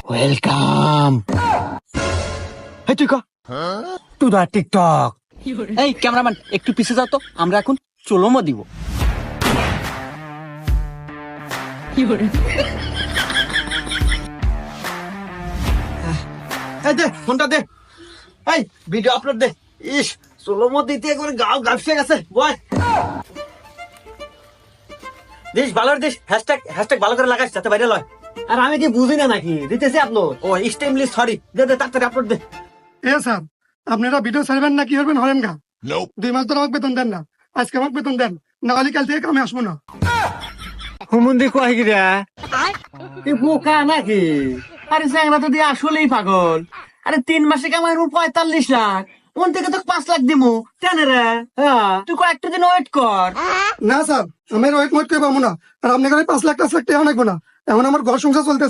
Welcome. এই তুই to the TikTok. এই ক্যামেরাম্যান একটু পিছিয়ে যাও তো, আমরা এখন চলোমো দিব। এই দে ফোনটা দে, এই ভিডিও আপলোড দে। ইস চলোমো দিতে একবার গাও গাপসে গেছে। বয় দিস ভালো দিস, হ্যাশট্যাগ ভালো করে লাগাস যাতে ভাইরাল হয়। আর আমি কি বুঝি না নাকি দিতেছি আপলোড? ও এক্সট্রিমলি সরি, দে দে তাড়াতাড়ি আপলোড দে। এ স্যার, আপনারা ভিডিও ছাড়বেন না কি করবেন হরেন গা? 2 মাস ধরে আমাকে বেতন দেন না, আজকে আমাকে বেতন দেন, না হলে কাল থেকে কামে আসবো না। হুমুন্দি কয় গিরা এ বোকা নাকি? আরে চ্যাংরা তো দিয়ে আসলেই পাগল। আরে 3 মাসে কামাই 45 লাখ, ওন থেকে তো 5 লাখ দিমু কেন রে? হ্যাঁ তুই কয়েকটা দিন ওয়েট কর। না স্যার, আমি ওয়েট মোট করে পাবো না। আর আপনাকে 5 লাখ টাকা টাকা অনেক না, এখন আমার ঘর সংসার চলতে